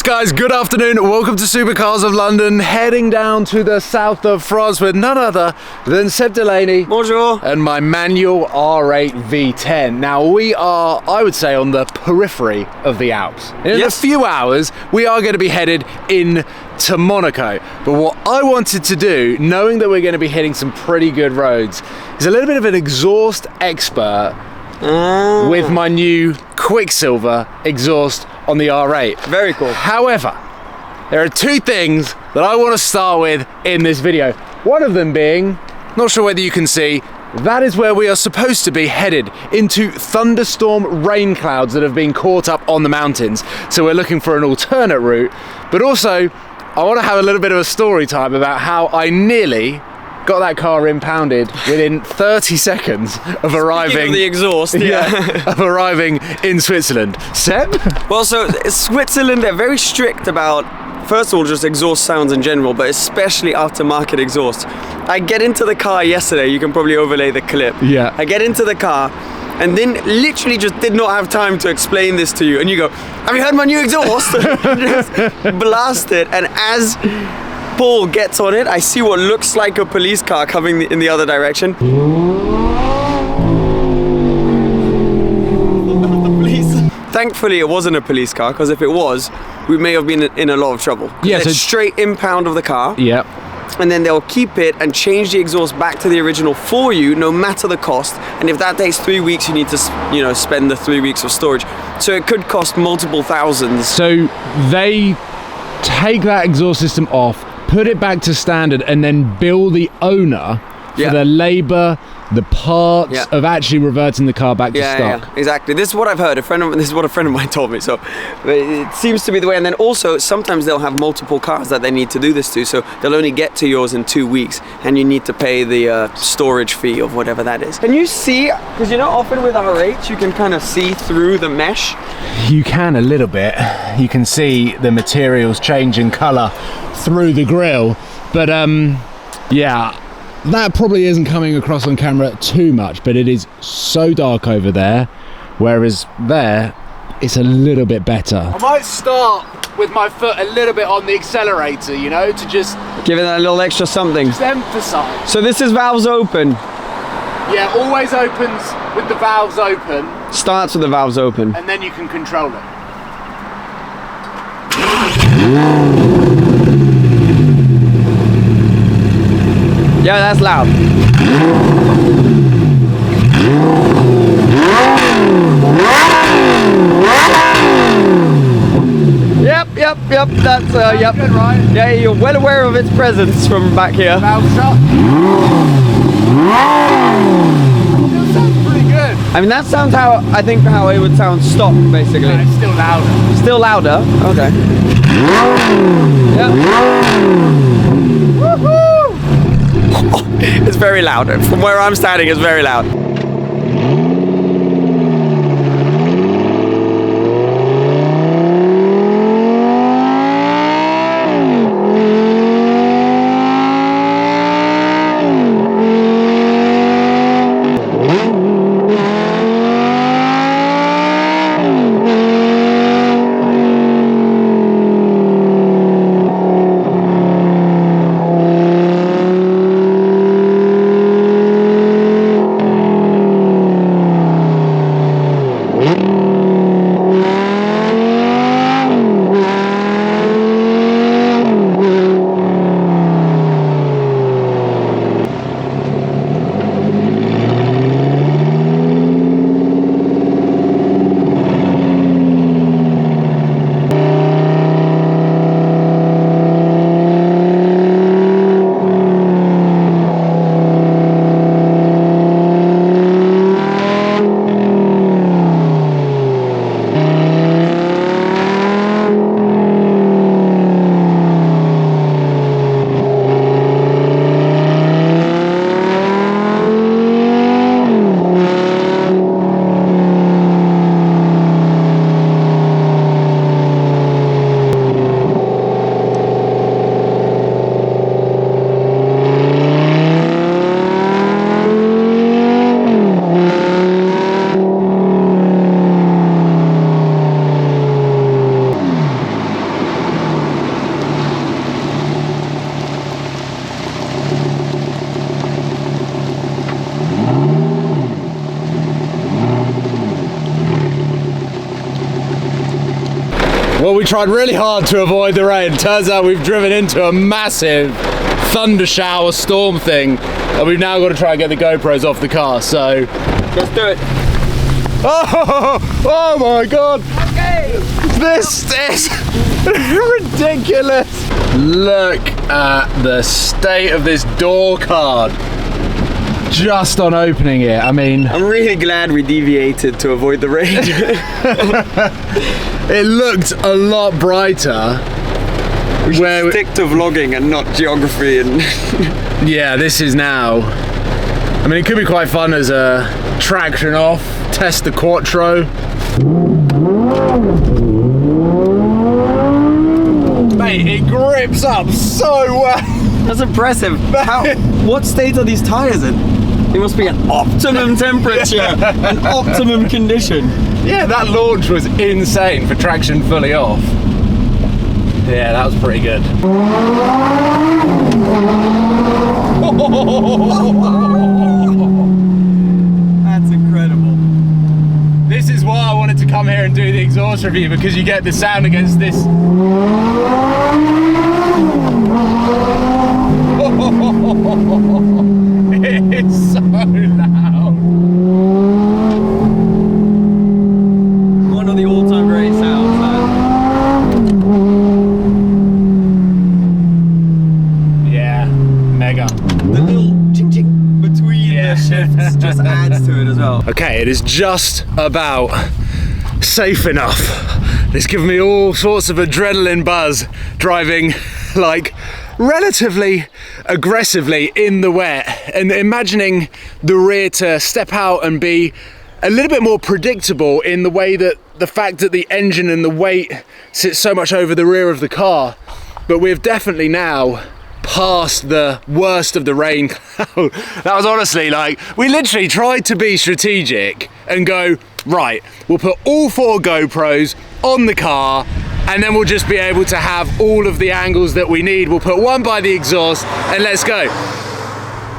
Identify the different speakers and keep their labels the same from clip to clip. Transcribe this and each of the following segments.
Speaker 1: guys, good afternoon. Welcome to Supercars of London, heading down to the south of France with none other than Seb Delaney.
Speaker 2: Bonjour.
Speaker 1: And my manual R8 V10. Now we are, I would say, on the periphery of the Alps. In a few hours, we are going to be headed in to Monaco. But what I wanted to do, knowing that we're going to be hitting some pretty good roads, is a little bit of an exhaust expert with my new Quicksilver exhaust on the R8.
Speaker 2: Very cool.
Speaker 1: However, there are two things that I want to start with in this video. One of them being, not sure whether you can see, that is where we are supposed to be headed, into thunderstorm rain clouds that have been caught up on the mountains. So we're looking for an alternate route, but also I want to have a little bit of a story time about how I nearly got that car impounded within 30 seconds of arriving.
Speaker 2: Speaking of the exhaust,
Speaker 1: of arriving in Switzerland. Seb?
Speaker 2: Well, so Switzerland, they're very strict about, first of all, just exhaust sounds in general, but especially aftermarket exhaust. I get into the car yesterday, you can probably overlay the clip.
Speaker 1: Yeah.
Speaker 2: I get into the car and then literally just did not have time to explain this to you. And you go, have you heard my new exhaust? Just blast it. And as Paul gets on it, I see what looks like a police car coming in the other direction. Thankfully, it wasn't a police car, because if it was, we may have been in a lot of trouble.
Speaker 1: Yeah,
Speaker 2: so straight impound of the car.
Speaker 1: Yeah.
Speaker 2: And then they'll keep it and change the exhaust back to the original for you, no matter the cost. And if that takes 3 weeks, you need to, spend the 3 weeks of storage. So it could cost multiple thousands.
Speaker 1: So they take that exhaust system off, put it back to standard, and then bill the owner for the labour, the parts of actually reverting the car back to stock.
Speaker 2: Yeah, exactly. This is what I've heard. This is what a friend of mine told me. So it seems to be the way. And then also, sometimes they'll have multiple cars that they need to do this to. So they'll only get to yours in 2 weeks, and you need to pay the storage fee of whatever that is. Can you see? Because often with R8, you can kind of see through the mesh.
Speaker 1: You can a little bit. You can see the materials change in colour through the grille. But yeah. That probably isn't coming across on camera too much, but it is so dark over there, whereas there, it's a little bit better. I might start with my foot a little bit on the accelerator, to just
Speaker 2: give it a little extra something.
Speaker 1: Just emphasise.
Speaker 2: So this is valves open.
Speaker 1: Yeah, always opens with the valves open.
Speaker 2: Starts with the valves open.
Speaker 1: And then you can control it.
Speaker 2: Yeah, that's loud. Yep. That's yep.
Speaker 1: Good, right?
Speaker 2: Yeah, you're well aware of its presence from back here.
Speaker 1: Valve shut. That sounds pretty good.
Speaker 2: I mean, that sounds how it would sound stop, basically.
Speaker 1: No, it's still louder.
Speaker 2: Still louder. Okay. Yeah. Woohoo! It's very loud. From where I'm standing, it's very loud.
Speaker 1: Well, we tried really hard to avoid the rain. Turns out we've driven into a massive thunder shower storm thing, and we've now got to try and get the GoPros off the car, so...
Speaker 2: Let's do it.
Speaker 1: Oh my God!
Speaker 2: Okay.
Speaker 1: This is ridiculous! Look at the state of this door card. Just on opening it, I mean...
Speaker 2: I'm really glad we deviated to avoid the rain.
Speaker 1: It looked a lot brighter.
Speaker 2: We should stick to vlogging and not geography and...
Speaker 1: Yeah, this is now... I mean, it could be quite fun as a traction off, test the Quattro. Mate, it grips up so well.
Speaker 2: That's impressive. What state are these tires in? It must be an optimum temperature, an optimum condition.
Speaker 1: Yeah, that launch was insane for traction fully off. Yeah, that was pretty good.
Speaker 2: That's incredible.
Speaker 1: This is why I wanted to come here and do the exhaust review, because you get the sound against this. It's so loud.
Speaker 2: One of the all-time great sounds,
Speaker 1: Yeah, mega.
Speaker 2: The little ching-ching between the shifts just adds to it as well.
Speaker 1: Okay, it is just about safe enough. It's given me all sorts of adrenaline buzz driving like relatively aggressively in the wet, and imagining the rear to step out and be a little bit more predictable in the way that the fact that the engine and the weight sits so much over the rear of the car. But we've definitely now past the worst of the rain cloud. That was honestly like, we literally tried to be strategic and go, right, we'll put all 4 GoPros on the car, and then we'll just be able to have all of the angles that we need. We'll put one by the exhaust and let's go.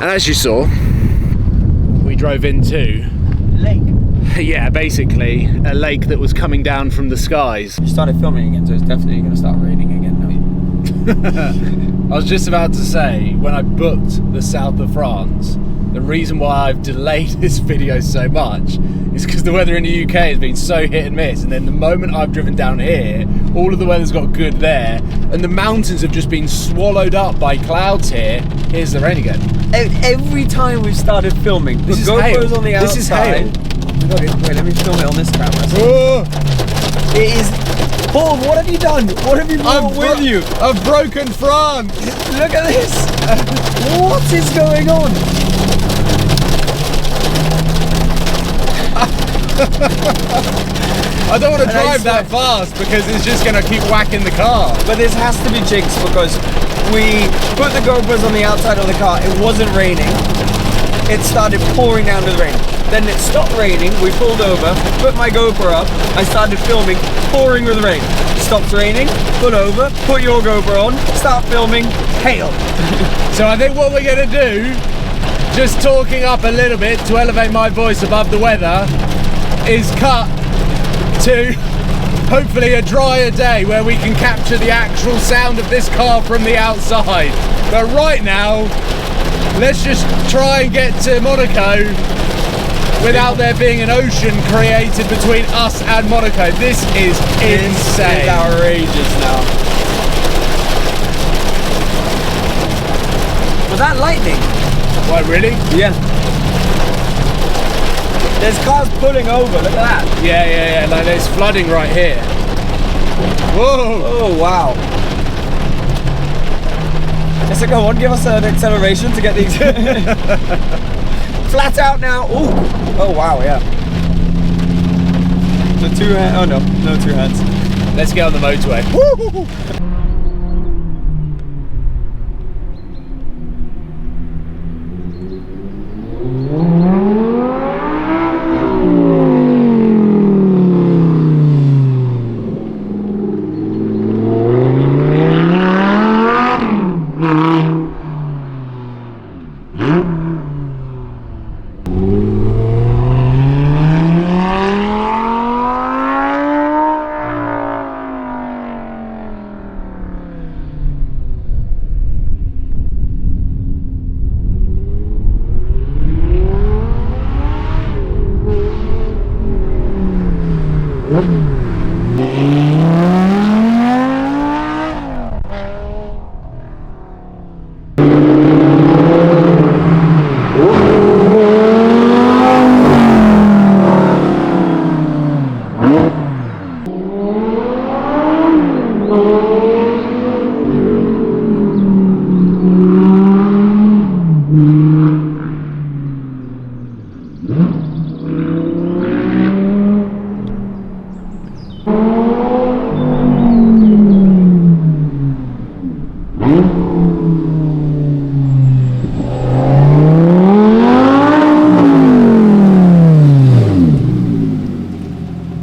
Speaker 1: And as you saw, we drove into
Speaker 2: Lake.
Speaker 1: yeah, basically a lake that was coming down from the skies.
Speaker 2: You started filming again, so it's definitely going to start raining again now.
Speaker 1: I was just about to say, when I booked the south of France, the reason why I've delayed this video so much is because the weather in the UK has been so hit and miss, and then the moment I've driven down here, all of the weather's got good there, and the mountains have just been swallowed up by clouds here. Here's the rain again.
Speaker 2: Every time we've started filming, the GoPro's on the outside.
Speaker 1: This is hail.
Speaker 2: Wait, let me film it on this camera.
Speaker 1: Oh,
Speaker 2: It is... Paul, what have you done? What have you brought with you?
Speaker 1: I've broken France.
Speaker 2: Look at this. What is going on?
Speaker 1: I don't want to drive that fast because it's just going to keep whacking the car.
Speaker 2: But this has to be jinxed because we put the GoPros on the outside of the car. It wasn't raining. It started pouring down with rain. Then it stopped raining. We pulled over, put my GoPro up. I started filming, pouring with rain. Stops raining, pull over, put your GoPro on, start filming, hail.
Speaker 1: So I think what we're going to do, just talking up a little bit to elevate my voice above the weather, is cut to hopefully a drier day where we can capture the actual sound of this car from the outside. But right now, let's just try and get to Monaco without there being an ocean created between us and Monaco. This is insane.
Speaker 2: It's outrageous now. Was that lightning?
Speaker 1: Why, really?
Speaker 2: Yeah. There's cars pulling over, look at that.
Speaker 1: Yeah, like there's flooding right here. Whoa!
Speaker 2: Oh, wow. So go on, give us an acceleration to get these. Flat out now. Ooh. Oh, wow, yeah. The 2 hands. Oh, no. No 2 hands.
Speaker 1: Let's get on the motorway. Woo!